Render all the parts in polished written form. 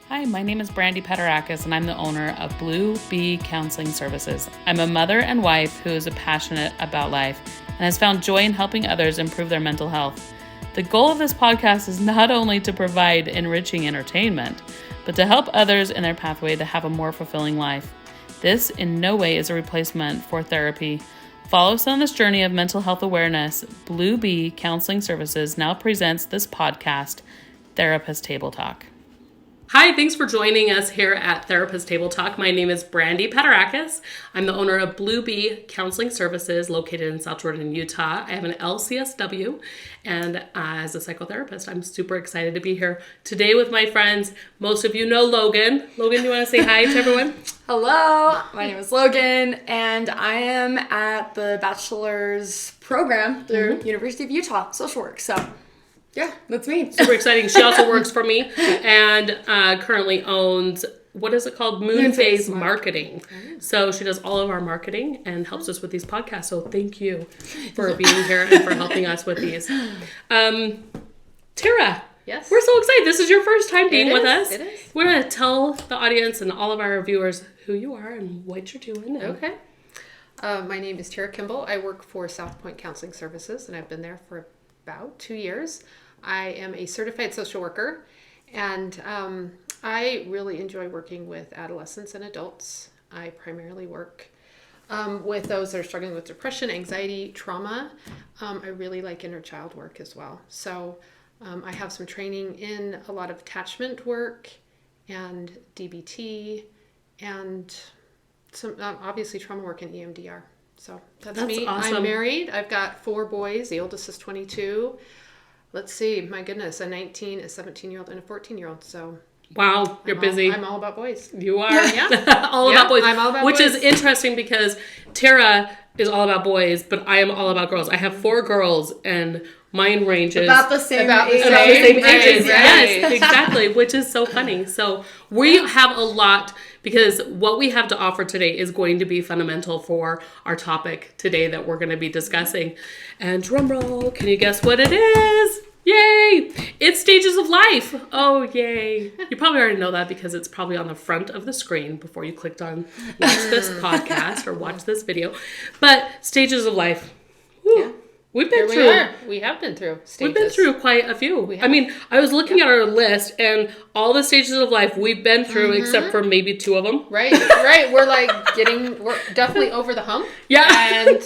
Hi, my name is Brandie Paterakis, and I'm the owner of Blue Bee Counseling Services. I'm a mother and wife who is passionate about life and has found joy in helping others improve their mental health. The goal of this podcast is not only to provide enriching entertainment, but to help others in their pathway to have a more fulfilling life. This in no way is a replacement for therapy. Follow us on this journey of mental health awareness. Blue Bee Counseling Services now presents this podcast, Therapist Table Talk. Hi, thanks for joining us here at Therapist Table Talk. My name is Brandie Paterakis. I'm the owner of Blue Bee Counseling Services located in South Jordan, Utah. I have an LCSW, and as a psychotherapist, I'm super excited to be here today with my friends. Most of you know Logan. Logan, you want to say hi to everyone? Hello, my name is Logan, and I am at the bachelor's program through University of Utah, social work, so... yeah, that's me. Super exciting. She also works for me and currently owns, what is it called? Moonphase Marketing. So she does all of our marketing and helps us with these podcasts. So thank you for being here and for helping us with these. Tara. Yes. We're so excited. This is your first time being with us. It is. We're going to tell the audience and all of our viewers who you are and what you're doing. Okay. My name is Tierra Kimball. I work for South Point Counseling Services, and I've been there for about 2 years. I am a certified social worker, and I really enjoy working with adolescents and adults. I primarily work with those that are struggling with depression, anxiety, trauma. I really like inner child work as well. So I have some training in a lot of attachment work and DBT and some obviously trauma work in EMDR. So that's me. Awesome. I'm married. I've got 4 boys. The oldest is 22. Let's see, my goodness, a 19, a 17-year-old, and a 14-year-old. So wow, you're busy. I'm all about boys. You are. Yeah. all about boys. I'm all about which boys. is interesting because Tara is all about boys, but I am all about girls. I have 4 girls, and mine ranges About the same age. about the same Right, ages. right. Yes, exactly, which is so funny. So we have a lot, because what we have to offer today is going to be fundamental for our topic today that we're going to be discussing. And drum roll, can you guess what it is? Yay! It's stages of life. Oh, yay. You probably already know that because it's probably on the front of the screen before you clicked on watch this podcast or watch this video. But stages of life. Woo. Yeah. We've been Here through. we are. We have been through stages. We've been through quite a few. have. I mean, I was looking at our list, and all the stages of life we've been through, except for maybe 2 of them. Right. We're we're definitely over the hump. Yeah. And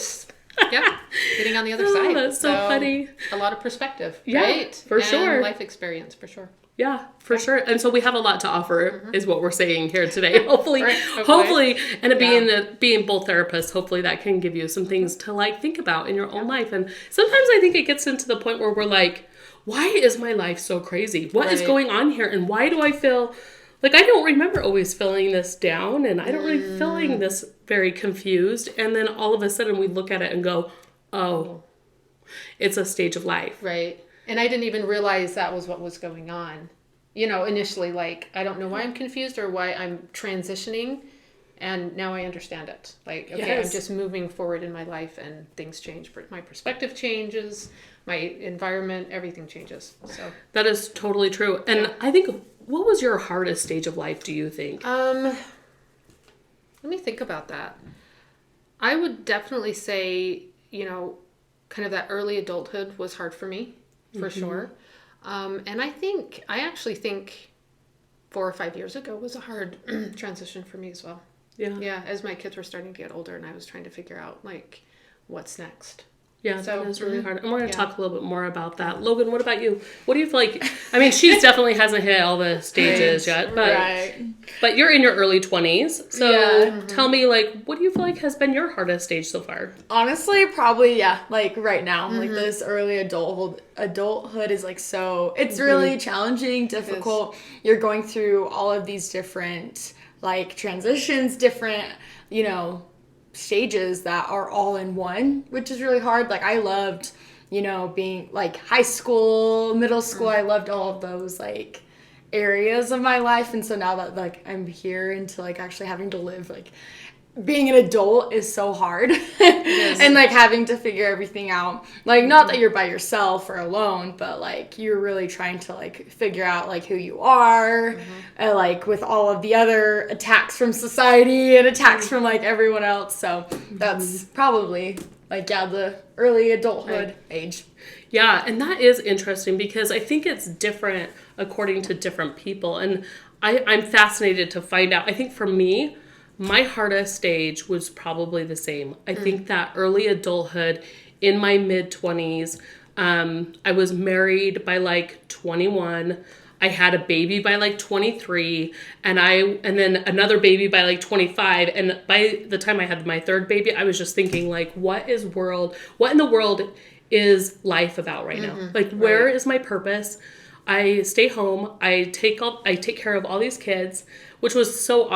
getting on the other side. That's so funny. A lot of perspective, Yeah, right? for and sure. Life experience, for sure. Yeah, for sure. And so we have a lot to offer, is what we're saying here today. Hopefully, Right, hopefully, and being both therapists, hopefully that can give you some things to think about in your own life. And sometimes I think it gets into the point where we're like, why is my life so crazy? What is going on here? And why do I feel like I don't remember always feeling this down, and I don't really feeling this very confused. And then all of a sudden we look at it and go, oh, it's a stage of life. Right. And I didn't even realize that was what was going on. Initially, I don't know why I'm confused or why I'm transitioning. And now I understand it. I'm just moving forward in my life and things change. My perspective changes, my environment, everything changes. So that is totally true. And I think, what was your hardest stage of life, do you think? Let me think about that. I would definitely say, kind of that early adulthood was hard for me, for sure. And I actually think 4 or 5 years ago was a hard transition for me as well. Yeah. Yeah, as my kids were starting to get older and I was trying to figure out, what's next. Yeah, So, that is really hard. And we're going to yeah. talk a little bit more about that. Logan, what about you? What do you feel like? I mean, she definitely hasn't hit all the stages yet, but you're in your early 20s. So tell me, what do you feel like has been your hardest stage so far? Honestly, probably, right now. This early adulthood is so, it's really challenging, difficult. You're going through all of these different, transitions, different, stages that are all in one, which is really hard. I loved, being high school, middle school. I loved all of those areas of my life. And so now that I'm here into actually having to live being an adult is so hard and like having to figure everything out. Like, not that you're by yourself or alone, but like you're really trying to like figure out like who you are, and like with all of the other attacks from society and attacks from like everyone else. So that's probably like, the early adulthood age. Yeah, and that is interesting because I think it's different according to different people. And I'm fascinated to find out. I think for me, my hardest stage was probably the same. I think that early adulthood in my mid-20s, I was married by like 21. I had a baby by like 23, and then another baby by like 25. And by the time I had my third baby, I was just thinking like, what in the world is life about right now? Like, where is my purpose? I stay home. I take care of all these kids, which was so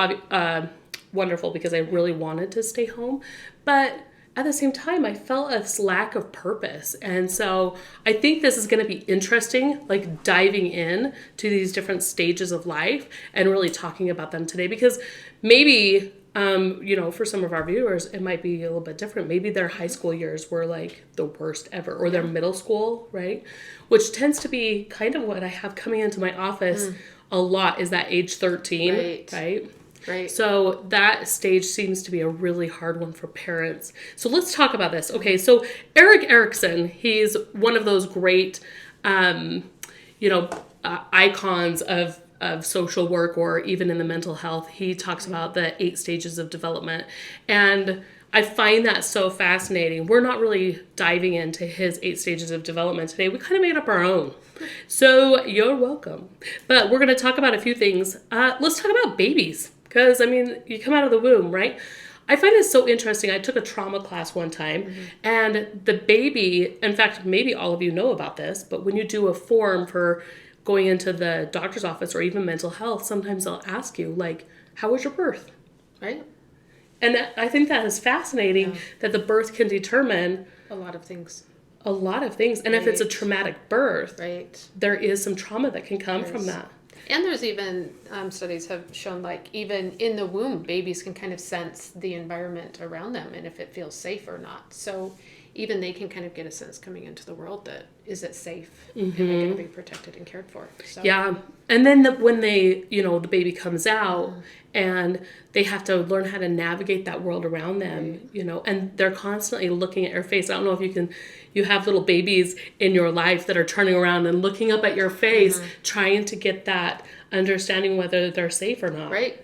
wonderful because I really wanted to stay home. But at the same time, I felt a lack of purpose. And so I think this is going to be interesting, like diving in to these different stages of life and really talking about them today, because maybe, for some of our viewers, it might be a little bit different. Maybe their high school years were like the worst ever, or their middle school, right? Which tends to be kind of what I have coming into my office a lot, is that age 13, right? Right. So that stage seems to be a really hard one for parents. So let's talk about this. Okay, so Erik Erikson, he's one of those great, icons of social work, or even in the mental health. He talks about the 8 stages of development. And I find that so fascinating. We're not really diving into his 8 stages of development today. We kind of made up our own. So you're welcome. But we're going to talk about a few things. Let's talk about babies. Because, you come out of the womb, right? I find it so interesting. I took a trauma class one time, and the baby, in fact, maybe all of you know about this, but when you do a form for going into the doctor's office or even mental health, sometimes they'll ask you, like, how was your birth? Right. And I think that is fascinating, that the birth can determine a lot of things. And if it's a traumatic birth, there is some trauma that can come from that. And there's even studies have shown, like, even in the womb, babies can kind of sense the environment around them and if it feels safe or not. So even they can kind of get a sense coming into the world that, is it safe? And they're going to be protected and cared for. So. Yeah. And then when they, the baby comes out and they have to learn how to navigate that world around them, and they're constantly looking at your face. I don't know if you have little babies in your life that are turning around and looking up at your face, trying to get that understanding whether they're safe or not. Right.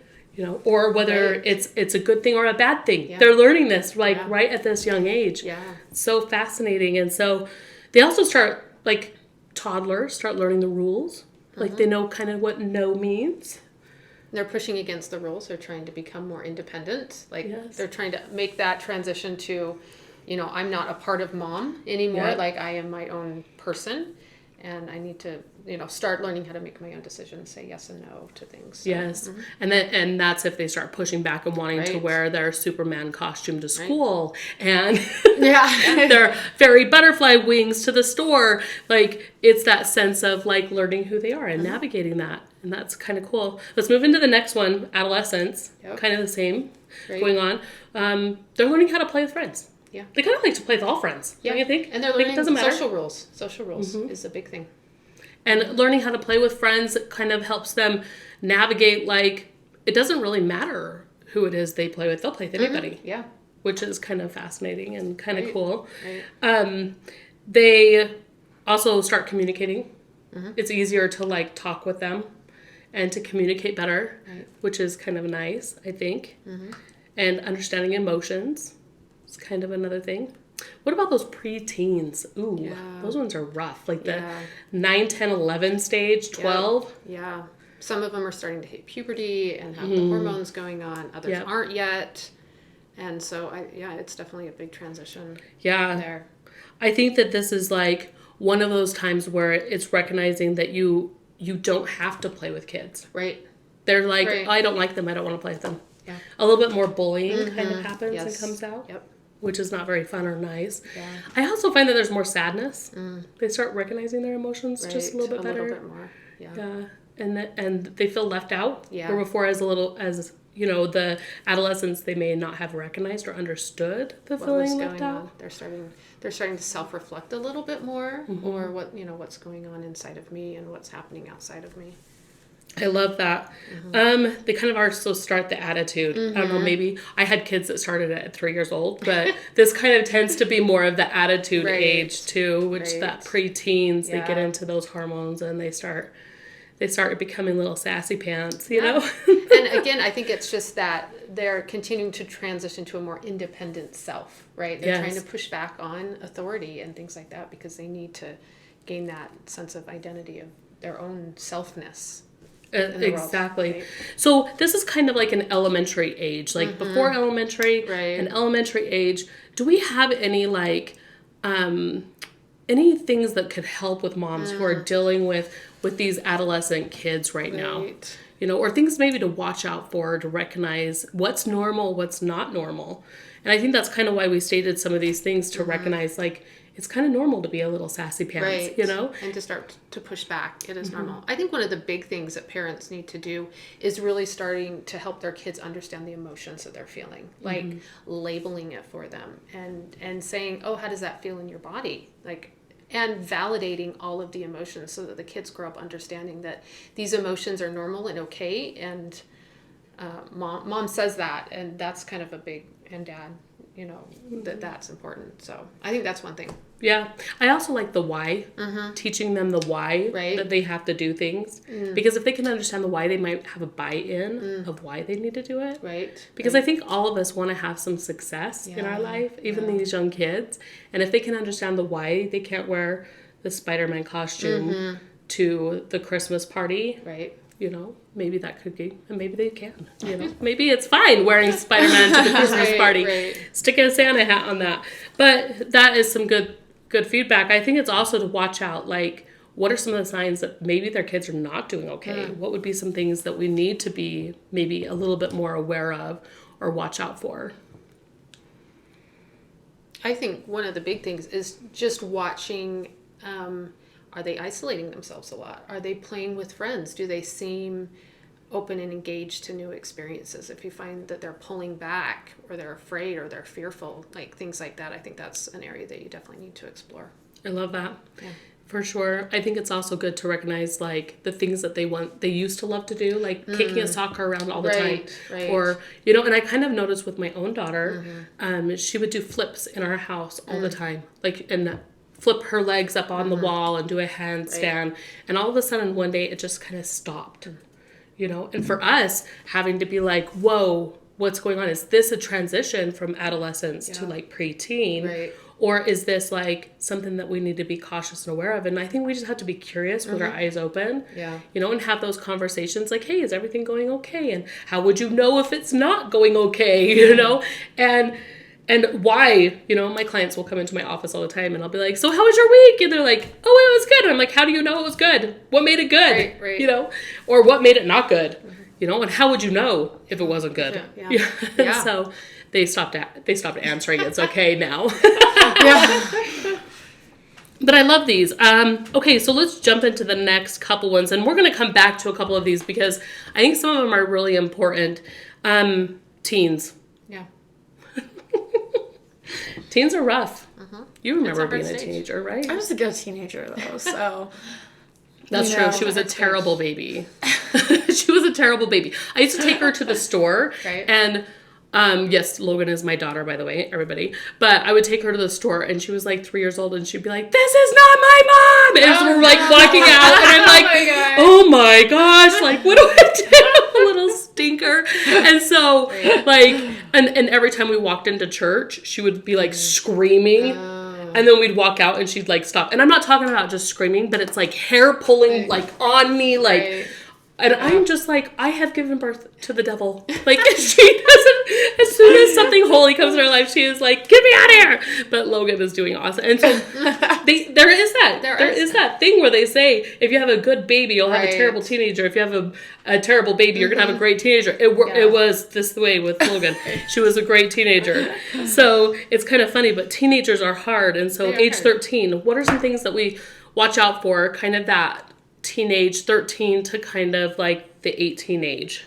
Or whether it's a good thing or a bad thing. Yeah. They're learning this right at this young age. Yeah. So fascinating. And so they also start, like, toddlers start learning the rules. Like, they know kind of what no means. They're pushing against the rules. They're trying to become more independent. Like, they're trying to make that transition to, I'm not a part of mom anymore. Yep. Like, I am my own person. And I need to, start learning how to make my own decisions, say yes and no to things. So, yes. And that's if they start pushing back and wanting to wear their Superman costume to school and their fairy butterfly wings to the store. Like, it's that sense of, like, learning who they are and navigating that. And that's kind of cool. Let's move into the next one, adolescence. Yep. Kind of the same going on. They're learning how to play with friends. Yeah. They kind of like to play with all friends, don't you think? And they're learning social rules. Social rules is a big thing. And learning how to play with friends kind of helps them navigate, like, it doesn't really matter who it is they play with. They'll play with anybody. Yeah. Which is kind of fascinating and kind of cool. Right. They also start communicating. It's easier to, like, talk with them and to communicate better, which is kind of nice, I think. And understanding emotions. It's kind of another thing. What about those preteens? Ooh, those ones are rough. Like the 9, 10, 11 stage, 12. Yeah. Some of them are starting to hit puberty and have the hormones going on. Others aren't yet. And so, it's definitely a big transition there. I think that this is, like, one of those times where it's recognizing that you don't have to play with kids. Right. They're like, I don't like them. I don't want to play with them. Yeah. A little bit more bullying kind of happens and comes out. Yep. Which is not very fun or nice. Yeah. I also find that there's more sadness. They start recognizing their emotions just a little bit better. A little bit more. Yeah. And they feel left out. Yeah. Where before, as you know, the adolescents, they may not have recognized or understood the feeling left out. They're starting to self-reflect a little bit more, or what's going on inside of me and what's happening outside of me. I love that. They kind of also start the attitude. I don't know, maybe I had kids that started at 3 years old, but this kind of tends to be more of the attitude age too, which that preteens, they get into those hormones and they start becoming little sassy pants, you know? And again, I think it's just that they're continuing to transition to a more independent self, right? They're trying to push back on authority and things like that because they need to gain that sense of identity of their own selfness. Exactly. World, right? So this is kind of like an elementary age, like before elementary, an elementary age. Do we have any like any things that could help with moms who are dealing with these adolescent kids right now? You know, or things maybe to watch out for, to recognize what's normal, what's not normal. And I think that's kind of why we stated some of these things, to recognize like it's kind of normal to be a little sassy pants, you know? And to start to push back. It is normal. I think one of the big things that parents need to do is really starting to help their kids understand the emotions that they're feeling, like labeling it for them and saying, oh, how does that feel in your body? Like, and validating all of the emotions so that the kids grow up understanding that these emotions are normal and okay. And mom says that, and that's kind of a big, and dad, you know, that's important. So I think that's one thing. Yeah. I also like the why, teaching them the why that they have to do things. Because if they can understand the why, they might have a buy-in of why they need to do it. Because I think all of us want to have some success in our life, even these young kids. And if they can understand the why they can't wear the Spider-Man costume to the Christmas party, you know, maybe that could be, and maybe they can, you know, maybe it's fine wearing Spider-Man to the Christmas party, sticking a Santa hat on that. But that is some good feedback. I think it's also to watch out, like, what are some of the signs that maybe their kids are not doing okay? What would be some things that we need to be maybe a little bit more aware of or watch out for? I think one of the big things is just watching, are they isolating themselves a lot? Are they playing with friends? Do they seem open and engaged to new experiences? If you find that they're pulling back or they're afraid or they're fearful, like things like that, I think that's an area that you definitely need to explore. I love that. Yeah. For sure. I think it's also good to recognize like the things that they used to love to do, like kicking a soccer around all the time. Or, you know, and I kind of noticed with my own daughter, she would do flips in our house all the time. Like, and flip her legs up on the wall and do a handstand. And all of a sudden one day it just kind of stopped, you know? And for us having to be like, whoa, what's going on? Is this a transition from adolescence to like preteen? Or is this like something that we need to be cautious and aware of? And I think we just have to be curious with our eyes open, you know, and have those conversations like, hey, is everything going okay? And how would you know if it's not going okay, you know? And why, you know, my clients will come into my office all the time and I'll be like, so how was your week? And they're like, oh, it was good. And I'm like, how do you know it was good? What made it good? You know, or what made it not good? You know, and how would you know if it wasn't good? So they stopped answering. It's okay now. But I love these. Okay, so let's jump into the next couple ones. And we're going to come back to a couple of these because I think some of them are really important. Teens. Teens are rough. You remember being a teenager, right? I was a good teenager, though, so... That's true. She was a terrible baby. She was a terrible baby. I used to take her to the store, and... yes, Logan is my daughter, by the way, everybody. But I would take her to the store, and she was like 3 years old, and she'd be like, "This is not my mom!" And we're like walking out, and I'm like, "Oh my gosh, like what do I do?" A little stinker. And so, like, and every time we walked into church, she would be like screaming. And then we'd walk out, and she'd like stop. And I'm not talking about just screaming, but it's like hair pulling like on me, like. And I'm just like, I have given birth to the devil. Like, she doesn't, as soon as something holy comes in her life, she is like, get me out of here. But Logan is doing awesome. And so there is that thing where they say, if you have a good baby, you'll have a terrible teenager. If you have a terrible baby, you're going to have a great teenager. It was this way with Logan. She was a great teenager. So it's kind of funny, but teenagers are hard. And so age 13, what are some things that we watch out for, kind of that teenage 13 to kind of like the 18 age?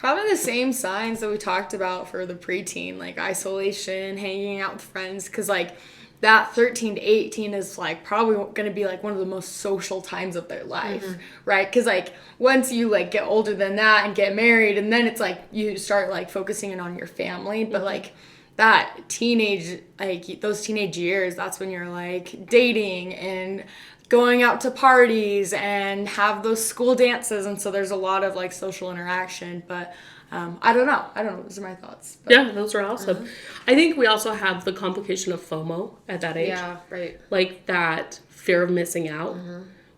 Probably the same signs that we talked about for the preteen, like isolation, hanging out with friends, because like that 13 to 18 is like probably going to be like one of the most social times of their life, right? Because like once you like get older than that and get married, and then it's like you start like focusing in on your family, but like that teenage, like those teenage years, that's when you're like dating and going out to parties and have those school dances, and so there's a lot of like social interaction. But I don't know, those are my thoughts. But. Yeah, those are awesome. I think we also have the complication of FOMO at that age. Yeah, right. Like that fear of missing out,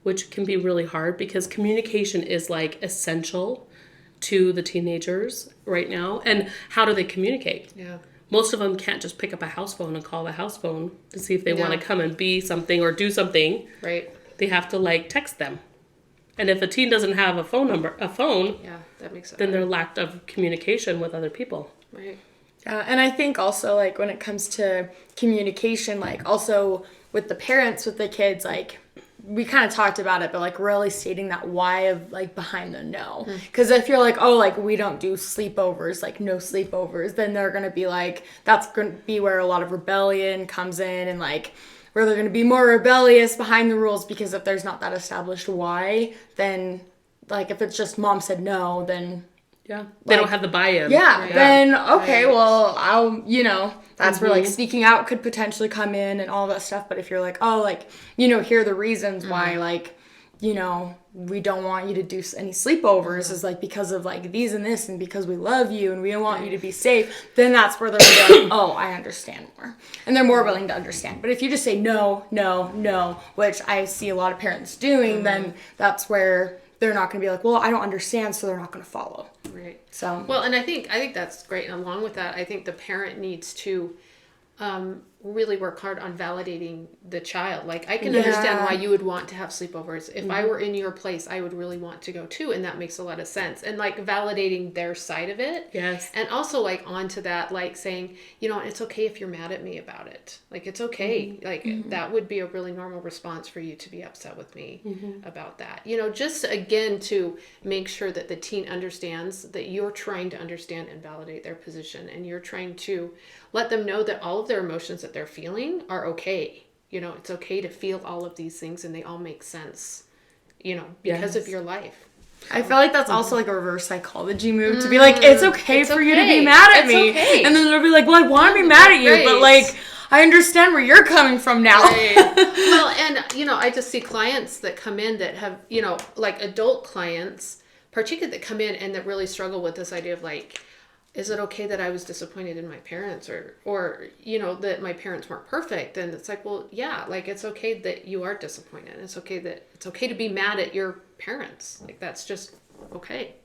which can be really hard because communication is like essential to the teenagers right now. And how do they communicate? Yeah. Most of them can't just pick up a house phone and call the house phone to see if they want to come and be something or do something. Right. They have to like text them. And if a teen doesn't have a phone, yeah, that makes sense. Then they're lack of communication with other people. Right. And I think also like when it comes to communication, like also with the parents, with the kids, like we kind of talked about it, but like really stating that why of like behind the no. Because if you're like, oh, like we don't do sleepovers, like no sleepovers, then they're going to be like, that's going to be where a lot of rebellion comes in, and like where they're going to be more rebellious behind the rules, because if there's not that established why, then like if it's just mom said no, then yeah, they don't have the buy-in. Yeah, right. then okay, well I'll, that's where like sneaking out could potentially come in and all that stuff. But if you're like, oh, like, here are the reasons why, like, we don't want you to do any sleepovers is like because of like these and this, and because we love you and we don't want you to be safe, then that's where they're gonna be like, oh, I understand more. And they're more willing to understand. But if you just say no, no, no, which I see a lot of parents doing, then that's where they're not going to be like, well, I don't understand, so they're not going to follow. Right. So. Well, and I think that's great. And along with that, I think the parent needs to really work hard on validating the child. Like, I can understand why you would want to have sleepovers. If I were in your place, I would really want to go too, and that makes a lot of sense. And like validating their side of it. Yes. And also like onto that, like saying, it's okay if you're mad at me about it. Like, it's okay. Like that would be a really normal response for you to be upset with me about that. Just again to make sure that the teen understands that you're trying to understand and validate their position, and you're trying to let them know that all of their emotions that they're feeling are okay. It's okay to feel all of these things, and they all make sense, because of your life. I feel like that's also like a reverse psychology move to be like, it's okay for you to be mad at me. Okay. And then they'll be like, well, I want to be mad at you, but like, I understand where you're coming from now. Right. Well, and, I just see clients that come in that have, like adult clients, particularly that come in and that really struggle with this idea of like, is it okay that I was disappointed in my parents or that my parents weren't perfect? And it's like, well, yeah, like it's okay that you are disappointed. It's okay to be mad at your parents. Like that's just okay.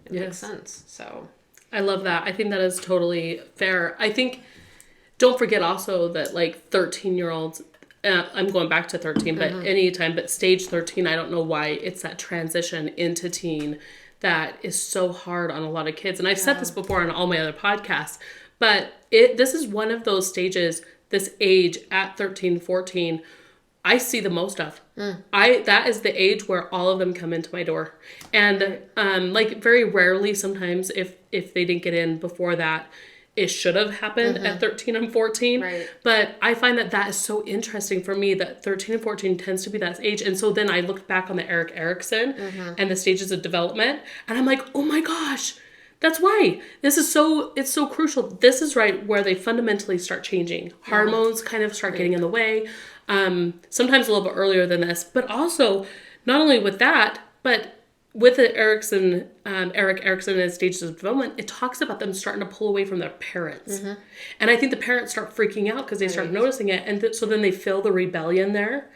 It makes sense. So I love that. I think that is totally fair. I think, don't forget also that like 13-year-olds, I'm going back to 13, but anytime, but stage 13, I don't know why it's that transition into teen that is so hard on a lot of kids. And I've said this before on all my other podcasts, but this is one of those stages, this age at 13, 14, I see the most of. That is the age where all of them come into my door. And like very rarely sometimes if they didn't get in before that, it should have happened at 13 and 14. Right. But I find that is so interesting for me that 13 and 14 tends to be that age. And so then I looked back on the Erik Erikson and the stages of development, and I'm like, oh my gosh, that's why. It's so crucial. This is right where they fundamentally start changing. Hormones kind of start getting in the way. Sometimes a little bit earlier than this, but also not only with that, but with the Erik Erikson and stages of development, it talks about them starting to pull away from their parents. And I think the parents start freaking out because they start noticing it. And so then they feel the rebellion there.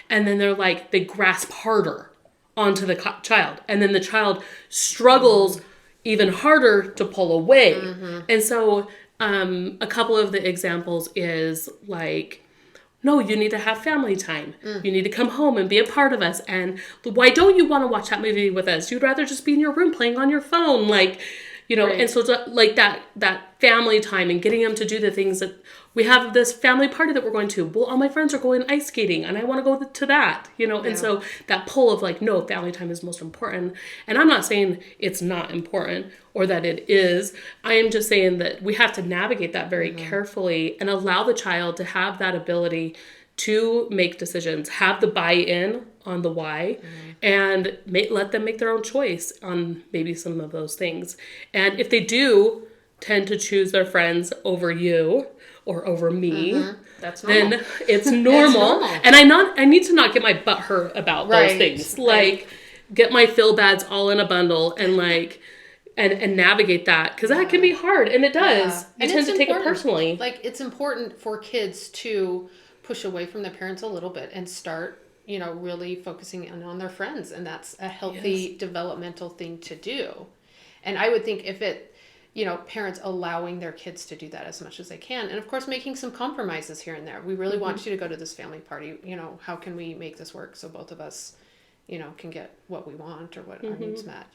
And then they're like, they grasp harder onto the child. And then the child struggles even harder to pull away. And so a couple of the examples is like, no, you need to have family time. You need to come home and be a part of us. And why don't you want to watch that movie with us? You'd rather just be in your room playing on your phone. Like, you know, Right. and so it's like that family time and getting them to do the things that we have this family party that we're going to. Well, all my friends are going ice skating and I want to go to that, you know, and so that pull of like, no, family time is most important. And I'm not saying it's not important or that it is. I am just saying that we have to navigate that very carefully and allow the child to have that ability to make decisions, have the buy-in on the why, and let them make their own choice on maybe some of those things. And if they do tend to choose their friends over you or over me, That's normal. then it's normal. And I need to not get my butt hurt about those things. Like, get my feel bads all in a bundle and like, and navigate that, because that can be hard, and it does. I tend to take it personally. Like, it's important for kids to push away from their parents a little bit and start, you know, really focusing in on their friends, and that's a healthy developmental thing to do. And I would think if it, you know, parents allowing their kids to do that as much as they can, and of course making some compromises here and there. We really want you to go to this family party, you know, how can we make this work so both of us, you know, can get what we want or what our needs met.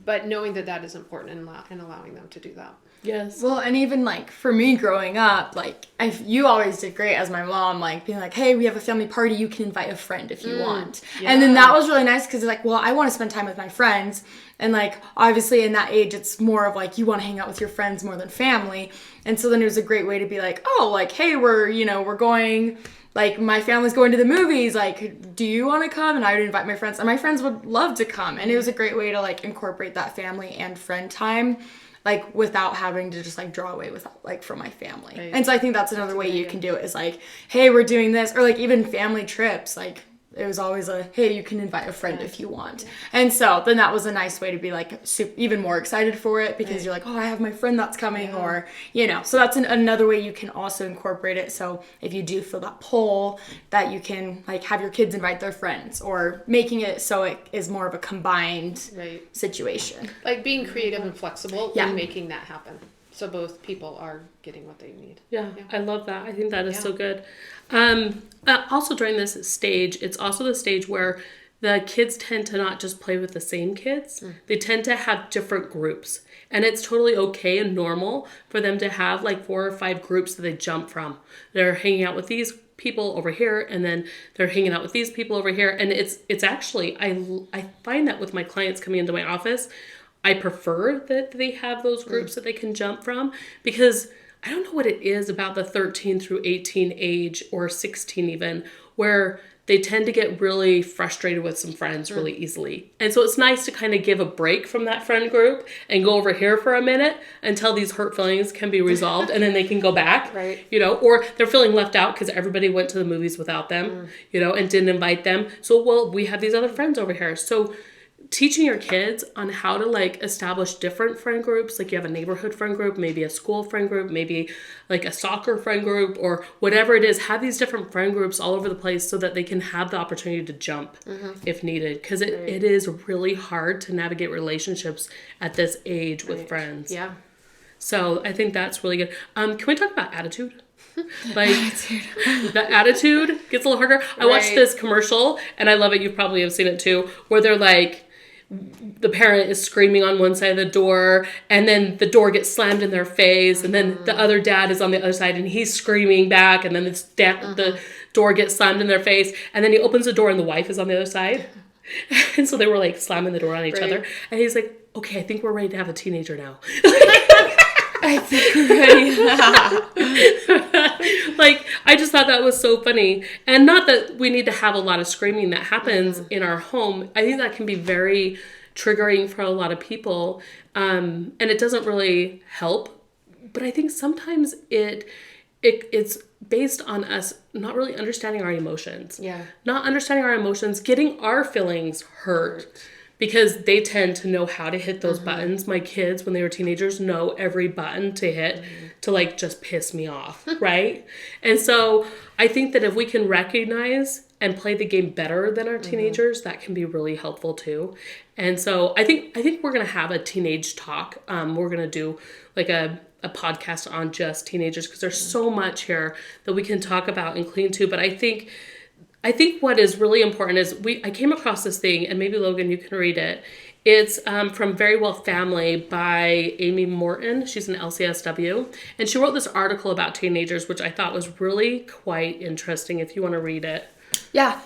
But knowing that that is important and allowing them to do that. Yes. Well, and even like for me growing up, like you always did great as my mom, like being like, hey, we have a family party, you can invite a friend if you want. And then that was really nice because like, well, I want to spend time with my friends. And like, obviously in that age, it's more of like, you want to hang out with your friends more than family. And so then it was a great way to be like, oh, like, hey, we're going, like, my family's going to the movies, like, do you want to come? And I would invite my friends, and my friends would love to come. And it was a great way to like incorporate that family and friend time, like, without having to just like draw away with like from my family. Right. And so I think that's another way you can do it, is like, hey, we're doing this, or like even family trips, like it was always a, hey, you can invite a friend if you want. And so then that was a nice way to be like even more excited for it, because you're like, oh, I have my friend that's coming, or, you know, so that's another way you can also incorporate it. So if you do feel that pull, that you can like have your kids invite their friends, or making it so it is more of a combined situation. Like being creative and flexible and making that happen, so both people are getting what they need. Yeah, I love that. I think that is so good. Also during this stage, it's also the stage where the kids tend to not just play with the same kids. They tend to have different groups. And it's totally okay and normal for them to have like 4 or 5 groups that they jump from. They're hanging out with these people over here, and then they're hanging out with these people over here. And it's actually, I find that with my clients coming into my office, I prefer that they have those groups that they can jump from, because I don't know what it is about the 13 through 18 age, or 16 even, where they tend to get really frustrated with some friends really easily. And so it's nice to kind of give a break from that friend group and go over here for a minute until these hurt feelings can be resolved, and then they can go back, you know, or they're feeling left out because everybody went to the movies without them, you know, and didn't invite them. So, well, we have these other friends over here. So teaching your kids on how to like establish different friend groups, like you have a neighborhood friend group, maybe a school friend group, maybe like a soccer friend group, or whatever it is, have these different friend groups all over the place so that they can have the opportunity to jump if needed, because it is really hard to navigate relationships at this age with friends. Yeah. So I think that's really good. Can we talk about attitude? Like the attitude gets a little harder. I watched this commercial, and I love it. You probably have seen it too, where they're like, the parent is screaming on one side of the door, and then the door gets slammed in their face, and then the other dad is on the other side and he's screaming back, and then the door gets slammed in their face, and then he opens the door and the wife is on the other side. And so they were like slamming the door on each other, and he's like, okay, I think we're ready to have a teenager now. I think we're ready. Like, I just thought that was so funny. And not that we need to have a lot of screaming that happens in our home. I think that can be very triggering for a lot of people. And it doesn't really help. But I think sometimes it's based on us not really understanding our emotions. Yeah. Not understanding our emotions, getting our feelings hurt. Because they tend to know how to hit those buttons. My kids, when they were teenagers, know every button to hit to like just piss me off, right? And so I think that if we can recognize and play the game better than our teenagers, that can be really helpful too. And so I think we're gonna have a teenage talk. We're gonna do like a podcast on just teenagers, because there's so much here that we can talk about and clean to. But I think I think what is really important is I came across this thing, and maybe Logan, you can read it. It's from Very Well Family by Amy Morton. She's an LCSW. And she wrote this article about teenagers, which I thought was really quite interesting if you want to read it. Yeah.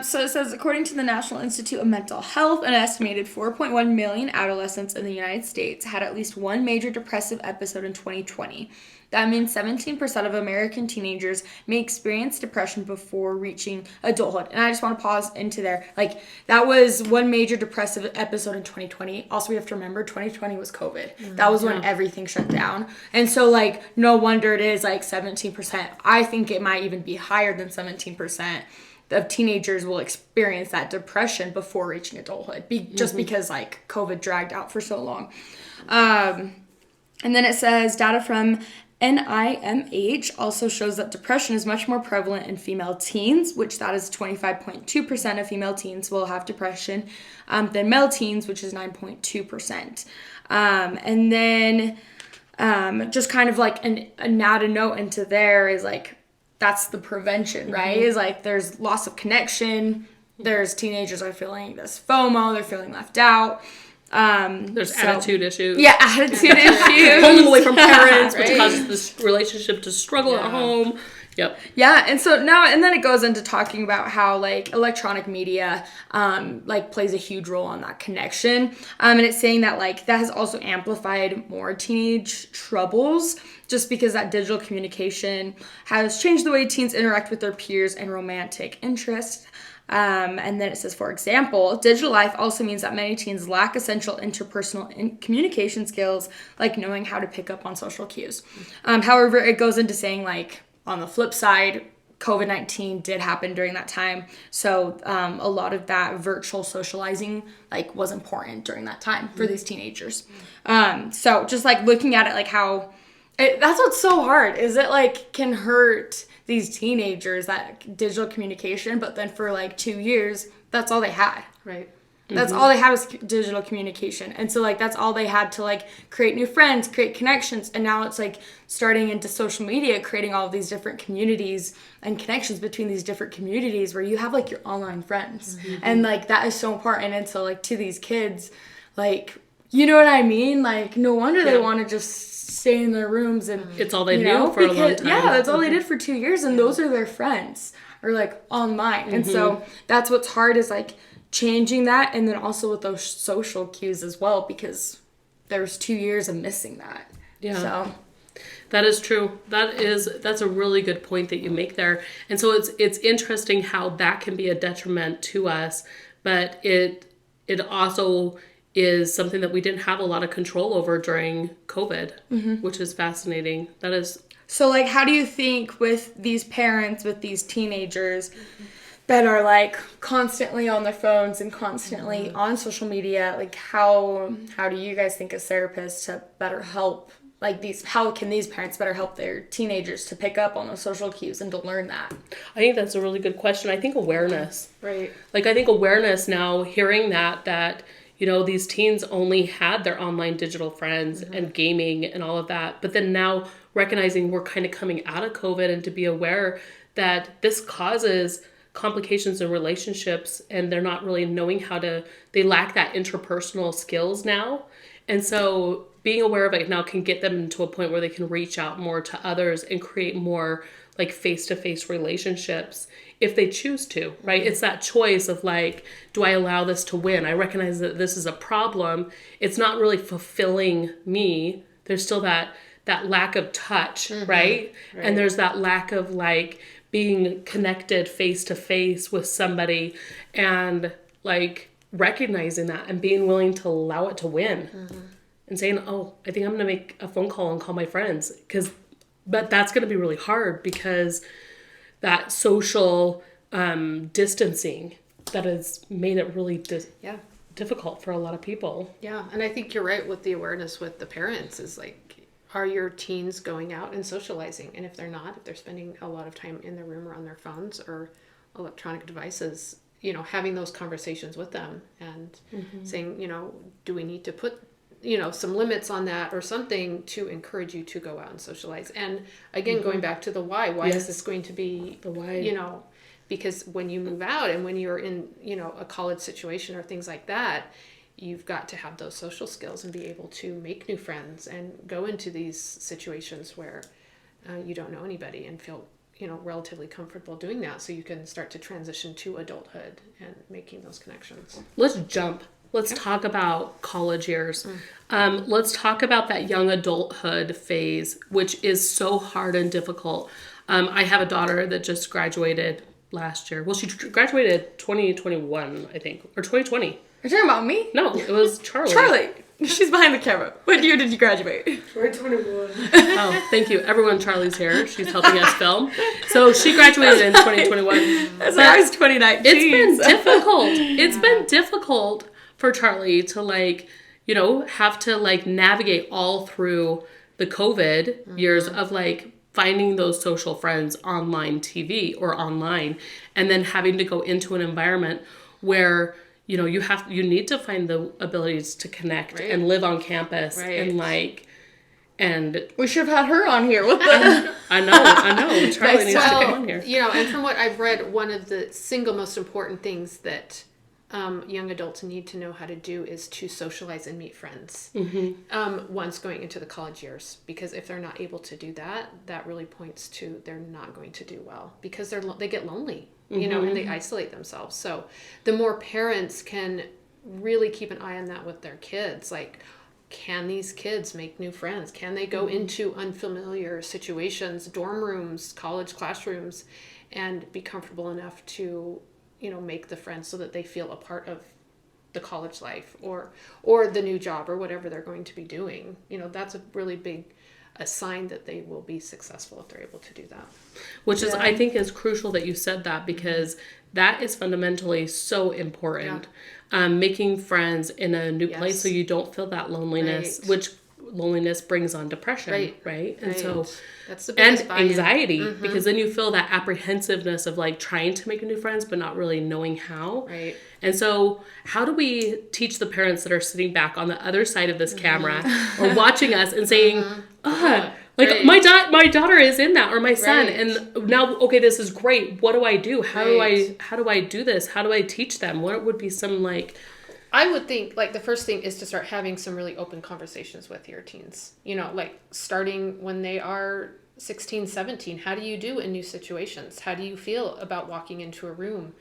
So it says, according to the National Institute of Mental Health, an estimated 4.1 million adolescents in the United States had at least one major depressive episode in 2020. That means 17% of American teenagers may experience depression before reaching adulthood. And I just want to pause into there. Like, that was one major depressive episode in 2020. Also, we have to remember 2020 was COVID. That was when everything shut down. And so, like, no wonder it is like 17%. I think it might even be higher than 17% of teenagers will experience that depression before reaching adulthood. Just because, like, COVID dragged out for so long. And then it says data from NIMH also shows that depression is much more prevalent in female teens, which that is 25.2% of female teens will have depression, than male teens, which is 9.2%. And then just kind of like an add a note into there is like, that's the prevention, right? Is like there's loss of connection. There's teenagers are feeling this FOMO. They're feeling left out. There's attitude issues. Yeah, attitude issues. Pulling away from parents, right? which causes this relationship to struggle at home. Yep. Yeah, and so now, and then it goes into talking about how, like, electronic media, like, plays a huge role on that connection. And it's saying that, like, that has also amplified more teenage troubles just because that digital communication has changed the way teens interact with their peers and romantic interests. And then it says, for example, digital life also means that many teens lack essential interpersonal communication skills, like knowing how to pick up on social cues. However, it goes into saying, like, on the flip side, COVID-19 did happen during that time. So a lot of that virtual socializing, like, was important during that time for these teenagers. So just, like, looking at it, like, how that's what's so hard is it, like, can hurt these teenagers, that digital communication, but then for like 2 years, that's all they had. Right. That's all they had was digital communication. And so, like, that's all they had to, like, create new friends, create connections. And now it's, like, starting into social media, creating all of these different communities and connections between these different communities where you have, like, your online friends. And, like, that is so important. And so, like, to these kids, like, you know what I mean? Like, no wonder they want to just stay in their rooms and... It's all they knew for a long time. Yeah, that's all they did for 2 years. And those are their friends. Or, like, online. And so that's what's hard is, like, changing that, and then also with those social cues as well, because there's 2 years of missing that. Yeah. So that is true. That's a really good point that you make there. And so it's interesting how that can be a detriment to us, but it also is something that we didn't have a lot of control over during COVID, which is fascinating. That is. So, like, how do you think with these parents, with these teenagers that are, like, constantly on their phones and constantly on social media, like, how do you guys think as therapists to better help, like, how can these parents better help their teenagers to pick up on those social cues and to learn that? I think that's a really good question. I think awareness. Right. Like, I think awareness now, hearing that, you know, these teens only had their online digital friends and gaming and all of that. But then now recognizing we're kind of coming out of COVID and to be aware that this causes complications in relationships and they're not really knowing they lack that interpersonal skills now. And so being aware of it now can get them into a point where they can reach out more to others and create more like face-to-face relationships if they choose to, right? It's that choice of like, do I allow this to win? I recognize that this is a problem. It's not really fulfilling me. There's still that lack of touch, right? And there's that lack of like being connected face-to-face with somebody and like recognizing that and being willing to allow it to win and saying, oh, I think I'm going to make a phone call and call my friends but that's going to be really hard because that social distancing that has made it really difficult for a lot of people. Yeah, and I think you're right with the awareness with the parents is like, are your teens going out and socializing? And if they're not, if they're spending a lot of time in their room or on their phones or electronic devices, you know, having those conversations with them and saying, you know, do we need to put, you know, some limits on that or something to encourage you to go out and socialize? And again, going back to the why is this going to be, the why, you know, because when you move out and when you're in, you know, a college situation or things like that, you've got to have those social skills and be able to make new friends and go into these situations where you don't know anybody and feel, you know, relatively comfortable doing that, so you can start to transition to adulthood and making those connections. Let's jump. Let's talk about college years. Let's talk about that young adulthood phase, which is so hard and difficult. I have a daughter that just graduated last year. Well, she graduated 2021, I think, or 2020. You're talking about me? No, it was Charlie. Charlie. She's behind the camera. What year did you graduate? 2021. Oh, thank you. Everyone, Charlie's here. She's helping us film. So she graduated in 2021. That's why I was 2019. It's been difficult. It's been difficult for Charlie to, like, you know, have to, like, navigate all through the COVID years of, like, finding those social friends online TV or online, and then having to go into an environment where, you know, you need to find the abilities to connect and live on campus and, like, and we should have had her on here. What the? I know. Charlie needs to come on here. You know, and from what I've read, one of the single most important things that young adults need to know how to do is to socialize and meet friends once going into the college years. Because if they're not able to do that, that really points to they're not going to do well, because they get lonely, you know, and they isolate themselves. So the more parents can really keep an eye on that with their kids, like, can these kids make new friends? Can they go into unfamiliar situations, dorm rooms, college classrooms, and be comfortable enough to, you know, make the friends so that they feel a part of the college life or the new job or whatever they're going to be doing. You know, that's a really big a sign that they will be successful if they're able to do that. Which is, I think, is crucial that you said that, because that is fundamentally so important. Making friends in a new place so you don't feel that loneliness, which loneliness brings on depression, right? And so that's the biggest and anxiety, because then you feel that apprehensiveness of, like, trying to make new friends but not really knowing how. Right. And so how do we teach the parents that are sitting back on the other side of this camera or watching us and saying, my daughter is in that, or my son, and now, okay, this is great. What do I do? How do I do this? How do I teach them? What would be some, like, I would think, like, the first thing is to start having some really open conversations with your teens. You know, like, starting when they are 16, 17. How do you do in new situations? How do you feel about walking into a room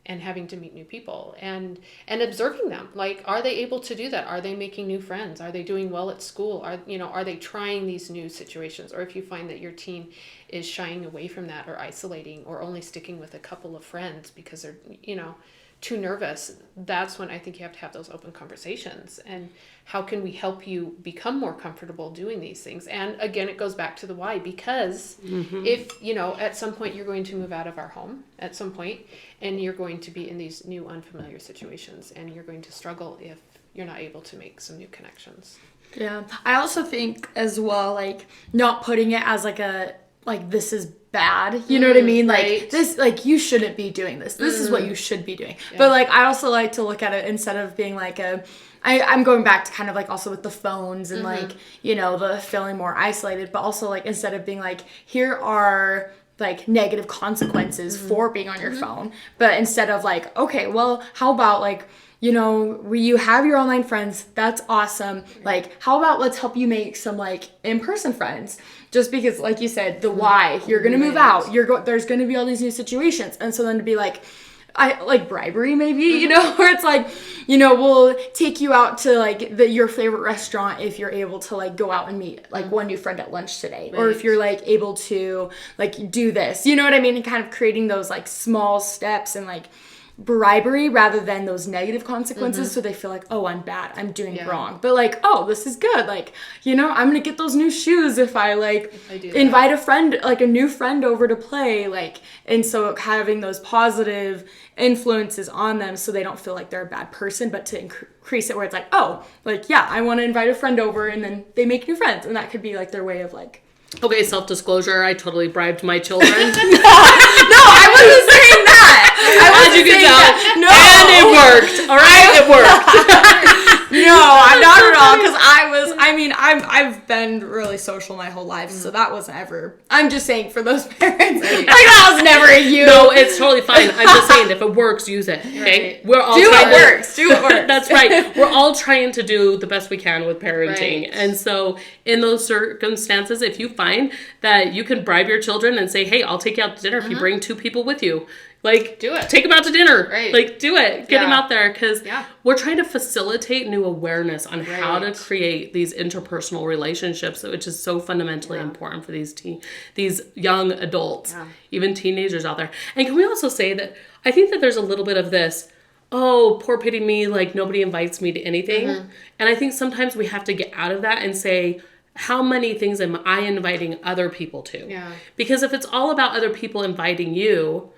and having to meet new people? And observing them. Like, are they able to do that? Are they making new friends? Are they doing well at school? Are they trying these new situations? Or if you find that your teen is shying away from that, or isolating, or only sticking with a couple of friends because they're, you know, too nervous, that's when I think you have to have those open conversations. And how can we help you become more comfortable doing these things? And again, it goes back to the why, because if, you know, at some point you're going to move out of our home at some point, and you're going to be in these new unfamiliar situations, and you're going to struggle if you're not able to make some new connections. Yeah. I also think as well, like, not putting it as like this is bad, you know what I mean? Like, this, like, you shouldn't be doing this. This is what you should be doing. Yeah. But, like, I also like to look at it instead of being like I'm going back to kind of, like, also with the phones and like, you know, the feeling more isolated, but also, like, instead of being like, here are, like, negative consequences for being on your phone, but instead of, like, okay, well, how about, like, you know, you have your online friends, that's awesome. Like, how about let's help you make some, like, in-person friends? Just because, like you said, the why, you're going to move out, there's going to be all these new situations. And so then to be like, I like bribery maybe, you know, where it's like, you know, we'll take you out to, like, your favorite restaurant if you're able to, like, go out and meet, like, one new friend at lunch today. Or if you're, like, able to, like, do this, you know what I mean? And kind of creating those, like, small steps and, like, bribery rather than those negative consequences, so they feel like, oh, I'm bad, I'm doing wrong, but, like, oh, this is good, like, you know, I'm gonna get those new shoes if I invite a friend, like, a new friend over to play, like, and so having those positive influences on them so they don't feel like they're a bad person, but to increase it where it's like, oh, like, yeah, I want to invite a friend over, and then they make new friends, and that could be, like, their way of, like, okay, self-disclosure, I totally bribed my children. No, I wasn't saying that. As you can tell. No. And it worked. All right, it worked. No, I'm not at all. Because I I've been really social my whole life, so that wasn't ever. I'm just saying for those parents, like that was never a you. No, it's totally fine. I'm just saying if it works, use it. Okay, Right. we're all Do trying what works. Do what works. That's right. We're all trying to do the best we can with parenting, Right. and so in those circumstances, if you find that you can bribe your children and say, "Hey, I'll take you out to dinner if you bring 2 people with you." Like, Do it. Take them out to dinner. Right. Like, do it. Get them Yeah. out there because Yeah. we're trying to facilitate new awareness on how to Right. create these interpersonal relationships, which is so fundamentally important for these young adults, even teenagers out there. And can we also say that I think that there's a little bit of this, oh, poor pity me, like nobody invites me to anything. And I think sometimes we have to get out of that and say, how many things am I inviting other people to? Yeah. Because if it's all about other people inviting you,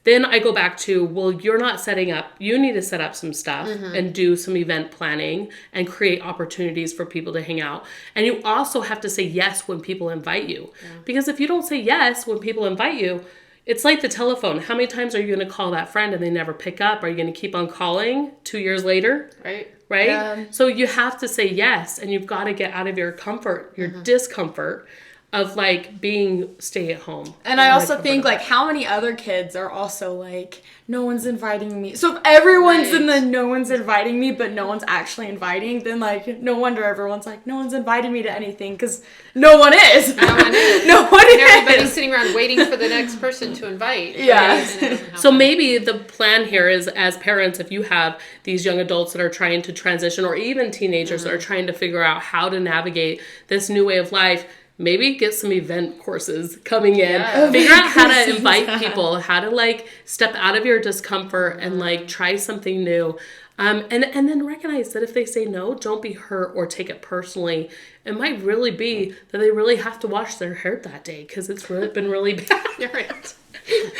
then I go back to, well, you're not setting up. You need to set up some stuff and do some event planning and create opportunities for people to hang out. And you also have to say yes when people invite you. Because if you don't say yes when people invite you, it's like the telephone. How many times are you going to call that friend and they never pick up? Are you going to keep on calling 2 years later? Right. Right? Yeah. So you have to say yes, and you've got to get out of your comfort, your discomfort of like being stay at home. And I also think like how many other kids are also like, no one's inviting me. So if everyone's in the no one's inviting me, but no one's actually inviting, then like no wonder everyone's like, no one's invited me to anything because no one is. No one is. No one And everybody's is. sitting around waiting for the next person to invite. Yeah. Right? And it doesn't So happen. maybe the plan here is, as parents, if you have these young adults that are trying to transition, or even teenagers that are trying to figure out how to navigate this new way of life, maybe get some event courses coming in. Yeah. Figure out how to invite people, how to like step out of your discomfort and like try something new. And then recognize that if they say no, don't be hurt or take it personally. It might really be that they really have to wash their hair that day because it's really been really bad. You're right.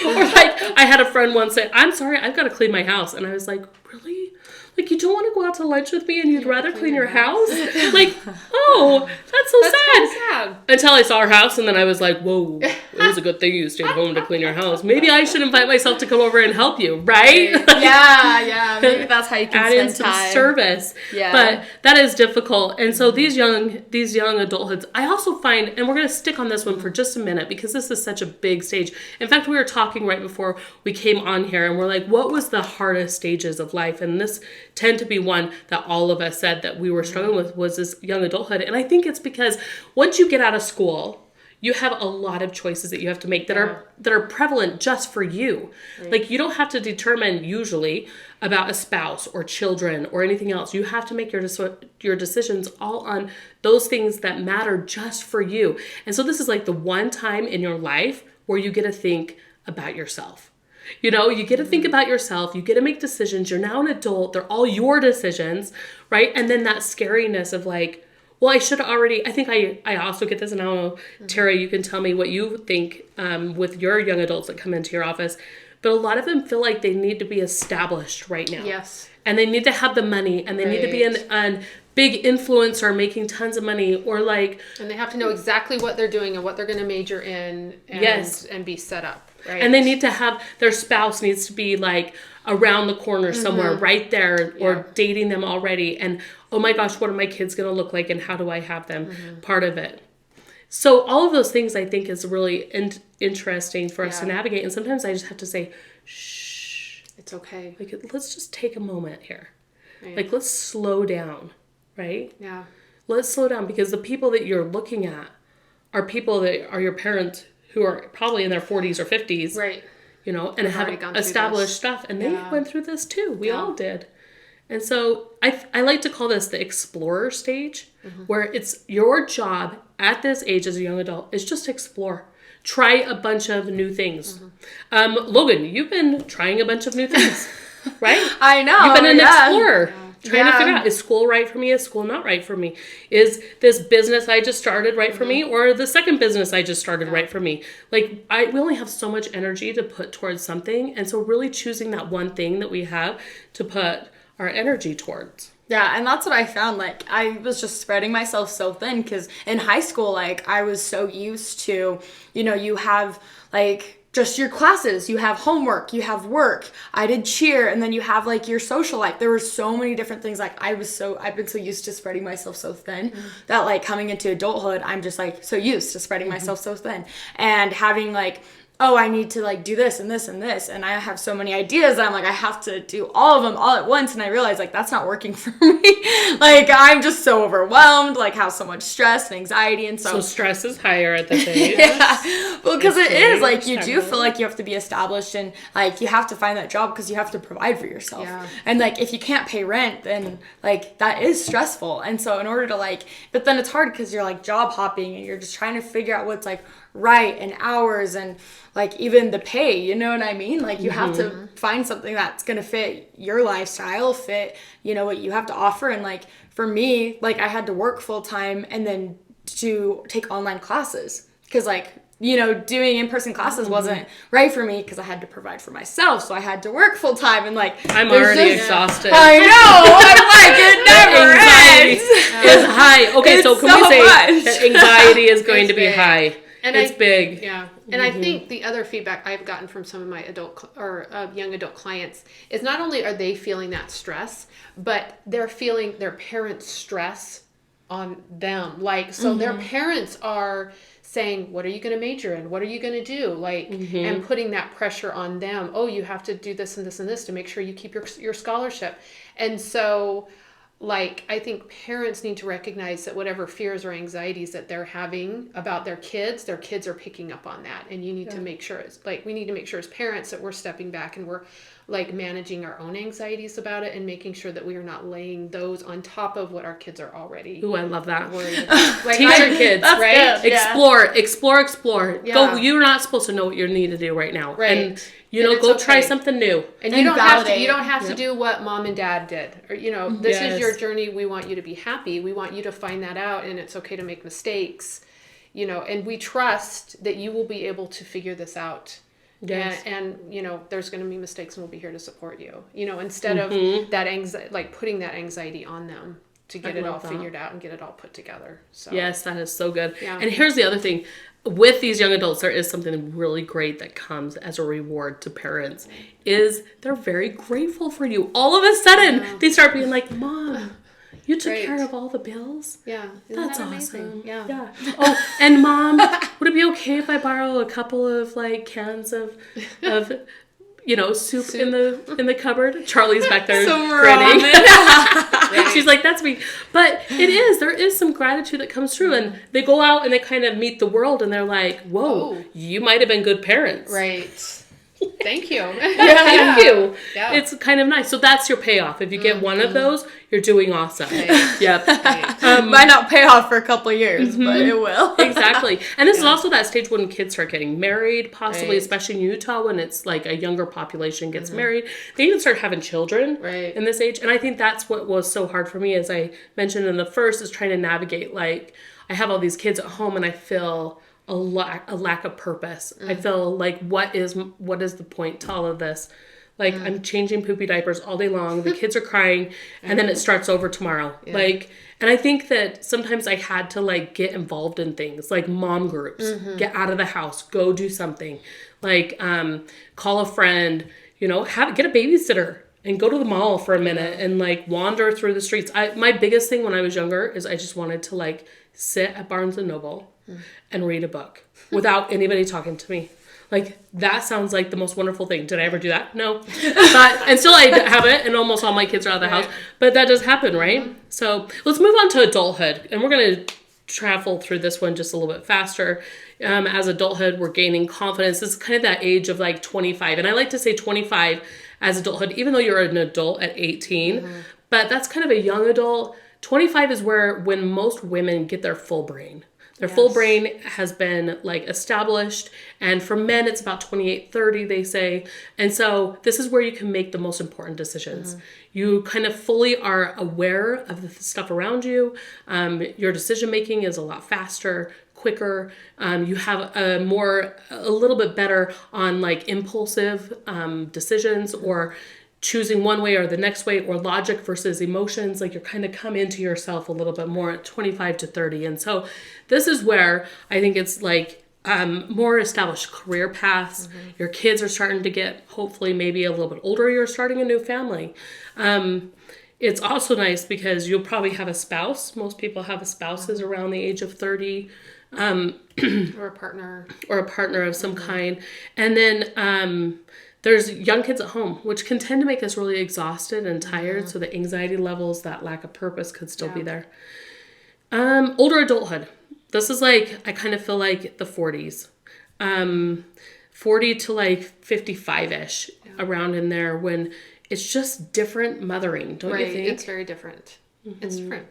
Or like I had a friend once say, "I'm sorry, I've got to clean my house," and I was like, "Really? Like you don't want to go out to lunch with me and you'd rather clean your house?" Like, oh, that's so That's sad. kind of sad. Until I saw her house, and then I was like, "Whoa, it was a good thing you stayed home to clean your house. Maybe I should invite myself to come over and help you, right?" Yeah. Maybe that's how you can Add in spend some time. service. Yeah. But that is difficult. And so these young adulthoods, I also find, and we're going to stick on this one for just a minute because this is such a big stage. In fact, we were talking right before we came on here and we're like, what was the hardest stages of life? And this tend to be one that all of us said that we were struggling with was this young adulthood. And I think it's because once you get out of school, you have a lot of choices that you have to make that are prevalent just for you. Right. Like you don't have to determine usually about a spouse or children or anything else. You have to make your decisions all on those things that matter just for you. And so this is like the one time in your life where you get to think about yourself. You know, you get to think about yourself. You get to make decisions. You're now an adult. They're all your decisions, right? And then that scariness of like, well, I should already, I think I also get this, and I don't know, Tara, you can tell me what you think with your young adults that come into your office, but a lot of them feel like they need to be established right now. Yes. And they need to have the money, and they need to be a big influencer making tons of money, or like... And they have to know exactly what they're doing and what they're going to major in and be set up, right? And they need to have, their spouse needs to be like around the corner somewhere right there or dating them already. And oh my gosh, what are my kids going to look like and how do I have them part of it? So all of those things I think is really interesting for us to navigate. And sometimes I just have to say, shh. It's okay. Like, let's just take a moment here. Right. Like, let's slow down, right? Yeah. Let's slow down because the people that you're looking at are people that are your parents who are probably in their 40s or 50s. Right. You know, and have established stuff. And they went through this too. We all did. And so I like to call this the explorer stage, where it's your job at this age as a young adult is just to explore. Try a bunch of new things. Logan, you've been trying a bunch of new things, right? I know. You've been an explorer. Yeah. Trying to figure out, is school right for me? Is school not right for me? Is this business I just started right for me? Or the second business I just started right for me? Like, we only have so much energy to put towards something. And so really choosing that one thing that we have to put our energy towards. Yeah, and that's what I found. Like, I was just spreading myself so thin because in high school, like, I was so used to, you know, you have, like, just your classes, you have homework, you have work. I did cheer, and then you have like your social life. There were so many different things. Like I've been so used to spreading myself so thin that like coming into adulthood, I'm just like so used to spreading myself so thin and having like, oh, I need to like do this and this and this. And I have so many ideas that I'm like, I have to do all of them all at once. And I realize like, that's not working for me. Like I'm just so overwhelmed, like have so much stress and anxiety. And so stress is higher at this age. Yeah. Well, because it is like, you do feel like you have to be established and like you have to find that job because you have to provide for yourself. Yeah. And like, if you can't pay rent, then like that is stressful. And so in order to like, but then it's hard because you're like job hopping and you're just trying to figure out what's like right and hours and like even the pay, you know what I mean? Like you have to find something that's going to fit your lifestyle, fit, you know, what you have to offer. And like for me, like I had to work full time and then to take online classes because like, you know, doing in-person classes wasn't right for me because I had to provide for myself. So I had to work full time and like I'm already exhausted. I know. I'm like, it never anxiety ends. is high. Okay, so can we say that anxiety is going to be high? And it's big. Yeah. And I think the other feedback I've gotten from some of my young adult clients is not only are they feeling that stress, but they're feeling their parents' stress on them. Like, so their parents are saying, what are you going to major in? What are you going to do? Like, and putting that pressure on them. Oh, you have to do this and this and this to make sure you keep your scholarship. And so, like, I think parents need to recognize that whatever fears or anxieties that they're having about their kids are picking up on that. And you need to make sure we need to make sure as parents that we're stepping back and we're like managing our own anxieties about it and making sure that we are not laying those on top of what our kids are already. Ooh, I love that. Worried about. Like, teach your kids, right? Good, yeah. Explore. Yeah. Go. You're not supposed to know what you need to do right now. Right. And you know, go try something new. And you don't have to do what mom and dad did. Or, you know, this is your journey. We want you to be happy. We want you to find that out, and it's okay to make mistakes. You know, and we trust that you will be able to figure this out. Yes. And you know, there's going to be mistakes, and we'll be here to support you. You know, instead of that like putting that anxiety on them to get it all figured out and get it all put together. So yes, that is so good. Yeah. And here's the other thing. With these young adults, there is something really great that comes as a reward to parents, is they're very grateful for you. All of a sudden, they start being like, Mom, you took care of all the bills? Yeah. That's that awesome. Yeah. Oh, and Mom, would it be okay if I borrow a couple of like cans of you know, soup. in the cupboard? Charlie's back there grinning. She's like, that's me. But there is some gratitude that comes through, and they go out and they kind of meet the world, and they're like, whoa. You might have been good parents. Right. Thank you. Thank you. Yeah. It's kind of nice. So that's your payoff. If you get one of those, you're doing awesome. Right. Yep. Right. Might not pay off for a couple of years, but it will. Exactly. And this is also that stage when kids start getting married, possibly, Right. especially in Utah, when it's like a younger population gets married. They even start having children in this age. And I think that's what was so hard for me, as I mentioned in the first, is trying to navigate, like, I have all these kids at home and I feel a lack of purpose. I feel like, what is the point to all of this? Like, I'm changing poopy diapers all day long. The kids are crying, and then it starts over tomorrow. Yeah. Like, and I think that sometimes I had to like get involved in things like mom groups, get out of the house, go do something, like call a friend, you know, get a babysitter and go to the mall for a minute and like wander through the streets. My biggest thing when I was younger is I just wanted to like sit at Barnes and Noble and read a book without anybody talking to me. Like, that sounds like the most wonderful thing. Did I ever do that? No. And still I have it, and almost all my kids are out of the house. But that does happen, right? So let's move on to adulthood. And we're going to travel through this one just a little bit faster. As adulthood, we're gaining confidence. This is kind of that age of like 25. And I like to say 25 as adulthood, even though you're an adult at 18. But that's kind of a young adult. 25 is when most women get their full brain. Their full brain has been like established, and for men it's about 28, 30, they say. And so this is where you can make the most important decisions. You kind of fully are aware of the stuff around you. Your decision making is a lot faster, quicker. You have a little bit better on like impulsive decisions, or choosing one way or the next way, or logic versus emotions. Like, you're kind of come into yourself a little bit more at 25 to 30. And so this is where I think it's like more established career paths. Your kids are starting to get, hopefully, maybe a little bit older. You're starting a new family. It's also nice because you'll probably have a spouse. Most people have spouses around the age of 30. Or a partner. Or a partner of some kind. And then there's young kids at home, which can tend to make us really exhausted and tired. So the anxiety levels, that lack of purpose could still be there. Older adulthood. This is like, I kind of feel like the 40s. 40 to like 55-ish, around in there, when it's just different mothering, don't you think? It's very different. It's different.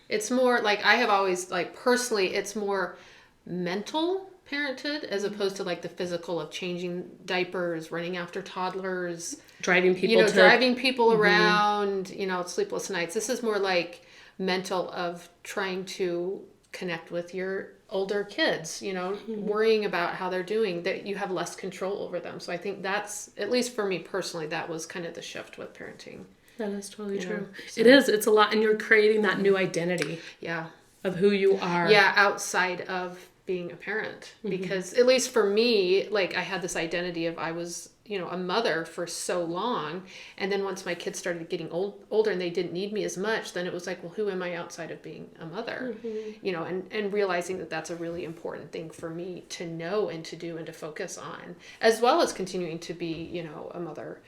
It's more like, I have always, like, personally, it's more mental parenthood as opposed to like the physical of changing diapers, running after toddlers, driving people around, sleepless nights. This is more like mental of trying to connect with your older kids, worrying about how they're doing, that you have less control over them. So I think that's, at least for me personally, that was kind of the shift with parenting. That is totally true. So, it is. It's a lot. And you're creating that new identity. Yeah. Of who you are. Yeah. Outside of being a parent, because at least for me, like, I had this identity of, I was, a mother for so long. And then once my kids started getting older and they didn't need me as much, then it was like, well, who am I outside of being a mother? And realizing that that's a really important thing for me to know and to do and to focus on, as well as continuing to be, a mother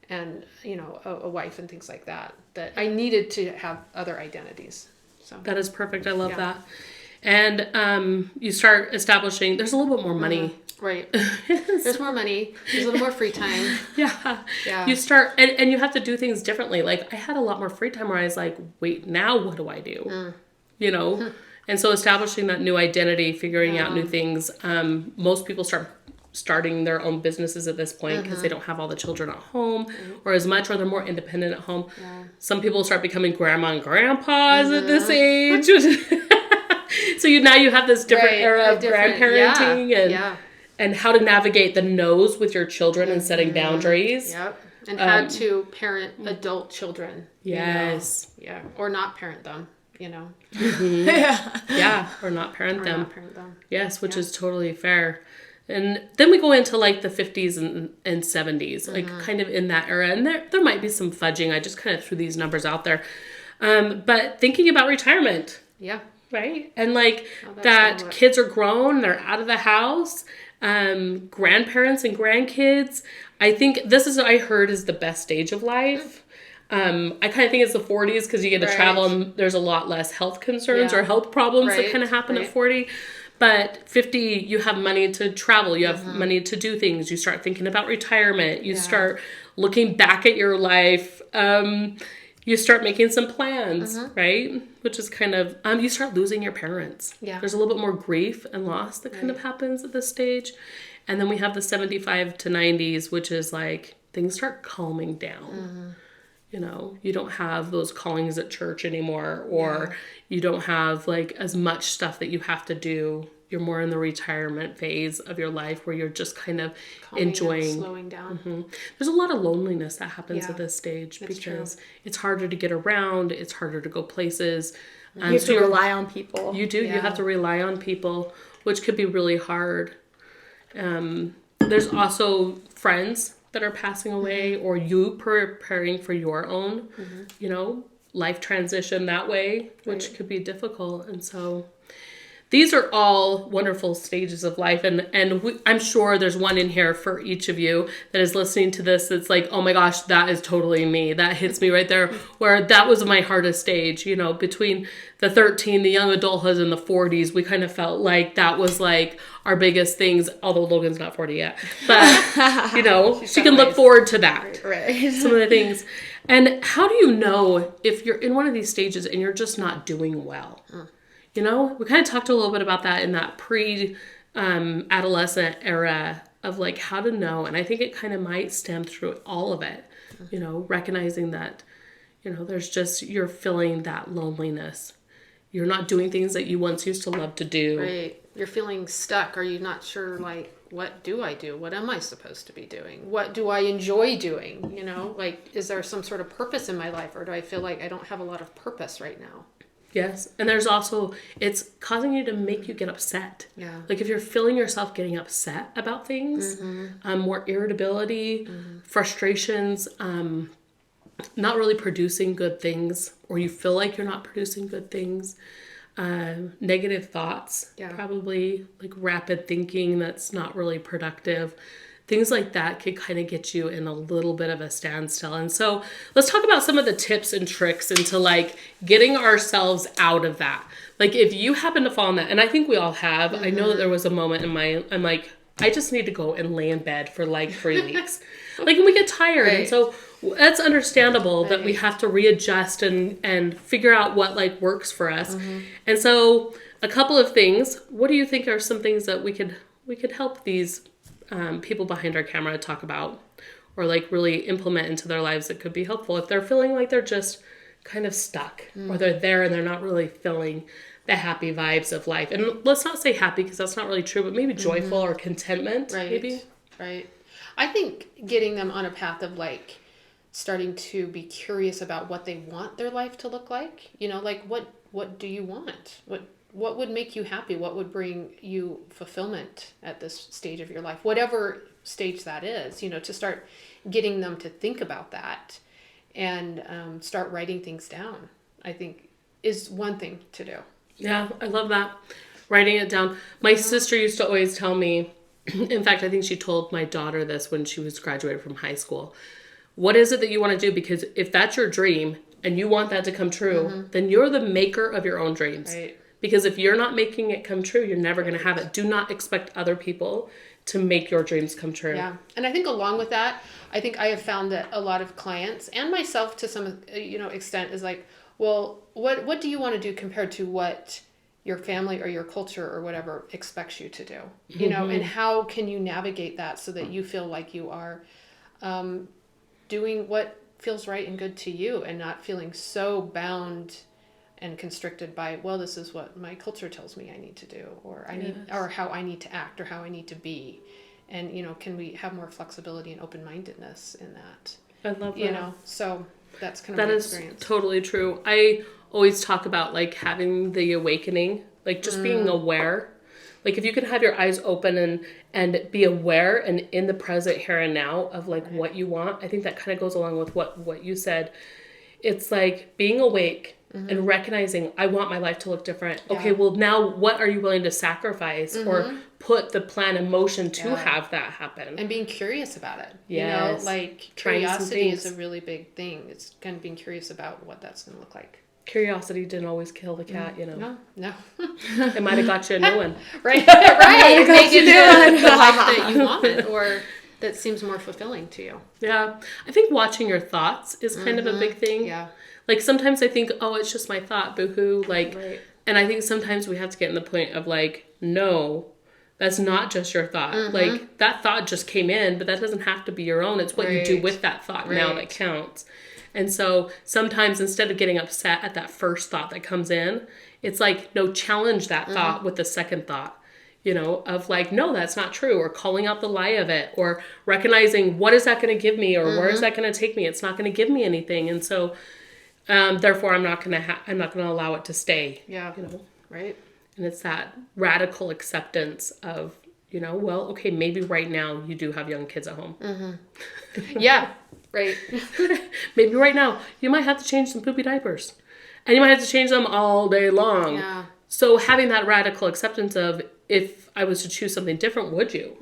and, a wife and things like that, that I needed to have other identities. So that is perfect. I love that. And you start establishing, there's a little bit more money. Right. There's more money. There's a little more free time. Yeah. You start, and you have to do things differently. Like, I had a lot more free time where I was like, wait, now what do I do? And so establishing that new identity, figuring out new things. Most people starting their own businesses at this point because they don't have all the children at home or as much, or they're more independent at home. Some people start becoming grandma and grandpas at this age. So now you have this different era of grandparenting and how to navigate the no's with your children and setting boundaries. Yep. And how to parent adult children. Yes. Yeah. Or not parent them, Yeah. Or not parent them. Not parent them. Yes, which is totally fair. And then we go into like the 50s and 70s, like kind of in that era. And there might be some fudging. I just kind of threw these numbers out there. But thinking about retirement. Yeah. Right? And like that kids are grown, they're out of the house, grandparents and grandkids. I think this is what I heard is the best stage of life. I kind of think it's the 40s because you get to travel and there's a lot less health concerns or health problems that kind of happen at 40. But 50, you have money to travel. You have money to do things. You start thinking about retirement. You start looking back at your life. You start making some plans, right? Which is kind of, you start losing your parents. Yeah. There's a little bit more grief and loss that kind of happens at this stage. And then we have the 75 to 90s, which is like things start calming down. You don't have those callings at church anymore, or you don't have like as much stuff that you have to do. You're more in the retirement phase of your life where you're just kind of enjoying, slowing down. There's a lot of loneliness that happens at this stage because it's harder to get around. It's harder to go places. You have to rely on people. You do. You have to rely on people, which could be really hard. There's also friends that are passing away, or you preparing for your own, life transition that way, which could be difficult. And so these are all wonderful stages of life. And I'm sure there's one in here for each of you that is listening to this that's like, oh my gosh, that is totally me. That hits me right there, where that was my hardest stage, between the 13, the young adulthood, and the 40s. We kind of felt like that was like our biggest things, although Logan's not 40 yet. But, she can look forward to that. Right. Some of the things. And how do you know if you're in one of these stages and you're just not doing well? We kind of talked a little bit about that in that pre-adolescent era of like how to know. And I think it kind of might stem through all of it, recognizing that, there's just, you're feeling that loneliness. You're not doing things that you once used to love to do. Right. You're feeling stuck. Are you not sure, like, what do I do? What am I supposed to be doing? What do I enjoy doing? Like, is there some sort of purpose in my life? Or do I feel like I don't have a lot of purpose right now? Yes. And there's also, it's causing you to make you get upset. Yeah. Like if you're feeling yourself getting upset about things, more irritability, frustrations, not really producing good things, or you feel like you're not producing good things, negative thoughts, probably like rapid thinking that's not really productive. Things like that could kind of get you in a little bit of a standstill. And so let's talk about some of the tips and tricks into like getting ourselves out of that. Like if you happen to fall in that, and I think we all have, I know that there was a moment in I'm like, I just need to go and lay in bed for like 3 weeks. Like, and we get tired. And so that's understandable that we have to readjust and figure out what like works for us. And so a couple of things, what do you think are some things that we could help these people behind our camera talk about or like really implement into their lives that could be helpful if they're feeling like they're just kind of stuck or they're there and they're not really feeling the happy vibes of life? And let's not say happy because that's not really true, but maybe joyful or contentment. Maybe. Right. I think getting them on a path of like starting to be curious about what they want their life to look like, you know, like what do you want? What would make you happy? What would bring you fulfillment at this stage of your life? Whatever stage that is, you know, to start getting them to think about that and start writing things down, I think is one thing to do. Yeah, I love that. Writing it down. My sister used to always tell me, in fact, I think she told my daughter this when she was graduated from high school. What is it that you want to do? Because if that's your dream and you want that to come true, then you're the maker of your own dreams. Right. Because if you're not making it come true, you're never going to have it. Do not expect other people to make your dreams come true. Yeah. And I think along with that, I think I have found that a lot of clients and myself to some, extent is like, well, what do you want to do compared to what your family or your culture or whatever expects you to do, you know, and how can you navigate that so that you feel like you are doing what feels right and good to you and not feeling so bound and constricted by, well, this is what my culture tells me I need to do, or I need, or how I need to act, or how I need to be. And, you know, can we have more flexibility and open-mindedness in that? I love that. You know, so that's kind of my experience. That is totally true. I always talk about like having the awakening, like just being aware. Like if you can have your eyes open and be aware and in the present here and now of like what you want, I think that kind of goes along with what you said. It's like being awake and recognizing, I want my life to look different. Yeah. Okay, well now what are you willing to sacrifice or put the plan in motion to have that happen? And being curious about it. Yes. You know, like curiosity is a really big thing. It's kind of being curious about what that's going to look like. Curiosity didn't always kill the cat, you know. No. It might have got you a new one. Right. It made you the life that you wanted or that seems more fulfilling to you. Yeah. I think watching your thoughts is kind of a big thing. Yeah. Like sometimes I think, oh, it's just my thought, boo-hoo. Like, and I think sometimes we have to get in the point of like, no, that's not just your thought. Like that thought just came in, but that doesn't have to be your own. It's what you do with that thought now that counts. And so sometimes instead of getting upset at that first thought that comes in, it's like, no, challenge that thought with the second thought, you know, of like, no, that's not true, or calling out the lie of it, or recognizing what is that going to give me, or where is that going to take me? It's not going to give me anything. And so therefore I'm not going to allow it to stay. Yeah. You know? Right. And it's that radical acceptance of, you know, well, okay, maybe right now you do have young kids at home. Yeah. Right. Maybe right now you might have to change some poopy diapers. And you might have to change them all day long. Yeah. So having that radical acceptance of, if I was to choose something different, would you?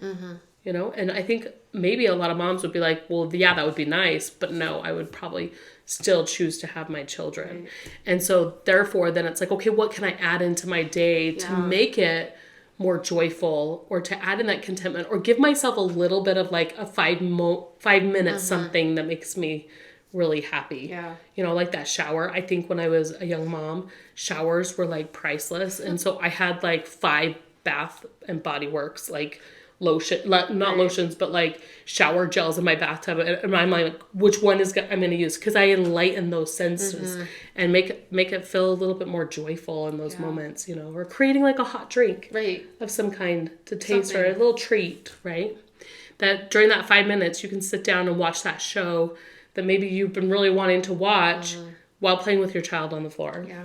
You know? And I think maybe a lot of moms would be like, well, yeah, that would be nice. But no, I would probably still choose to have my children. Right. And so therefore, then it's like, okay, what can I add into my day to make it more joyful, or to add in that contentment, or give myself a little bit of like a 5 minutes something that makes me really happy. Yeah. You know, like that shower. I think when I was a young mom, showers were like priceless. And so I had like 5 Bath and Body Works, like lotion, not lotions, but like shower gels in my bathtub. And I'm like, which one I'm going to use? Because I enlighten those senses and make it feel a little bit more joyful in those moments, you know, or creating like a hot drink of some kind to taste, or a little treat, right? That during that 5 minutes, you can sit down and watch that show that maybe you've been really wanting to watch while playing with your child on the floor. Yeah.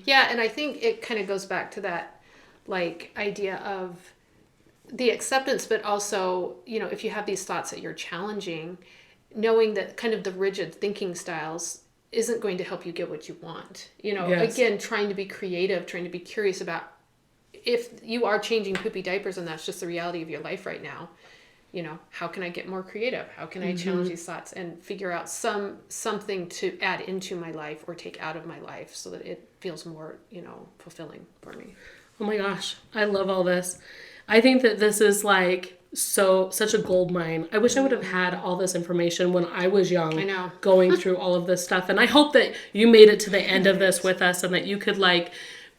Yeah, and I think it kind of goes back to that like idea of the acceptance, but also, you know, if you have these thoughts that you're challenging, knowing that kind of the rigid thinking styles isn't going to help you get what you want. You know, again, trying to be creative, trying to be curious about if you are changing poopy diapers and that's just the reality of your life right now. You know, how can I get more creative? How can I challenge these thoughts and figure out something to add into my life or take out of my life so that it feels more, you know, fulfilling for me. Oh my gosh, I love all this. I think that this is like such a gold mine. I wish I would have had all this information when I was young. I know. Going through all of this stuff. And I hope that you made it to the end of this with us and that you could like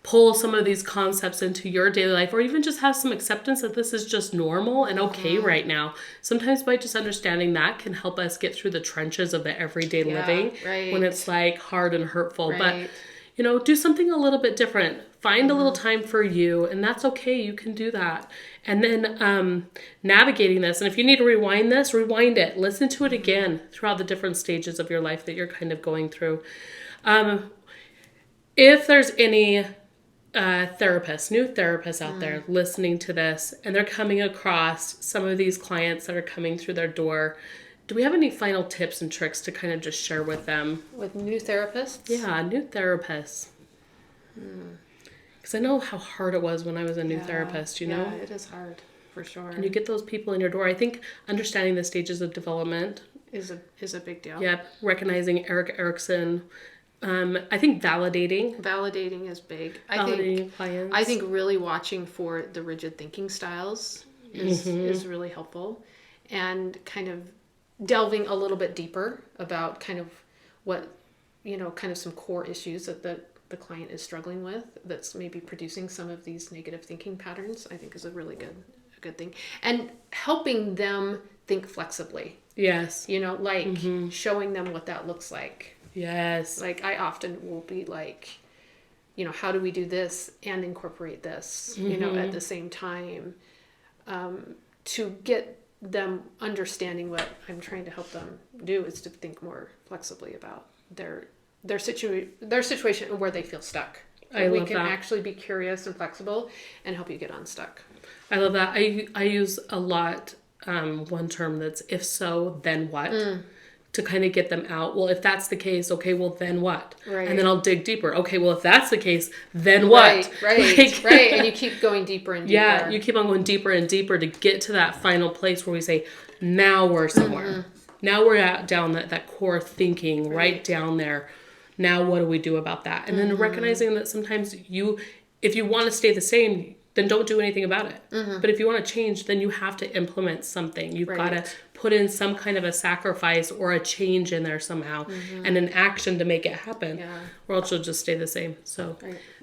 pull some of these concepts into your daily life, or even just have some acceptance that this is just normal and okay right now. Sometimes by just understanding that can help us get through the trenches of the everyday living when it's like hard and hurtful. But, you know, do something a little bit different. Find a little time for you, and that's okay. You can do that. And then navigating this, and if you need to rewind this, rewind it. Listen to it again throughout the different stages of your life that you're kind of going through. If there's any new therapists out there listening to this, and they're coming across some of these clients that are coming through their door, do we have any final tips and tricks to kind of just share with them? With new therapists? Yeah, new therapists. Because I know how hard it was when I was a new therapist, you know? Yeah, it is hard, for sure. And you get those people in your door. I think understanding the stages of development is a big deal. Yep, recognizing Erik Erikson. I think validating. Validating is big. Validating clients. I think really watching for the rigid thinking styles is really helpful. And kind of delving a little bit deeper about kind of what, you know, kind of some core issues that the client is struggling with that's maybe producing some of these negative thinking patterns, I think is a really good thing. And helping them think flexibly. Yes. You know, like showing them what that looks like. Yes. Like I often will be like, you know, how do we do this and incorporate this, you know, at the same time, to get them understanding what I'm trying to help them do is to think more flexibly about their situation where they feel stuck. We can actually be curious and flexible and help you get unstuck. I love that. I use a lot one term that's if so, then what? To kind of get them out. Well, if that's the case, okay, well, then what? Right. And then I'll dig deeper. Okay, well, if that's the case, then what? Right. And you keep going deeper and deeper. Yeah, you keep on going deeper and deeper to get to that final place where we say, now we're somewhere. Now we're down that core thinking right down there. Now what do we do about that? And then recognizing that sometimes if you want to stay the same, then don't do anything about it. But if you want to change, then you have to implement something. You've got to put in some kind of a sacrifice or a change in there somehow and an action to make it happen, or else you'll just stay the same. So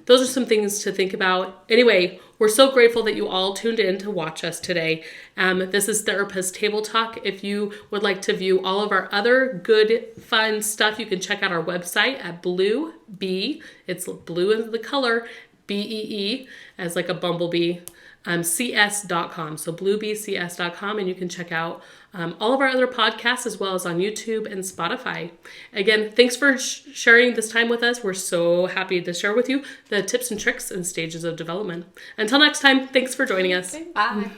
those are some things to think about. Anyway, we're so grateful that you all tuned in to watch us today. This is Therapist Table Talk. If you would like to view all of our other good, fun stuff, you can check out our website at Blue Bee. It's blue is the color, BEE, as like a bumblebee, cs.com. So bluebeecs.com, and you can check out all of our other podcasts as well as on YouTube and Spotify. Again, thanks for sharing this time with us. We're so happy to share with you the tips and tricks and stages of development. Until next time, thanks for joining us. Bye.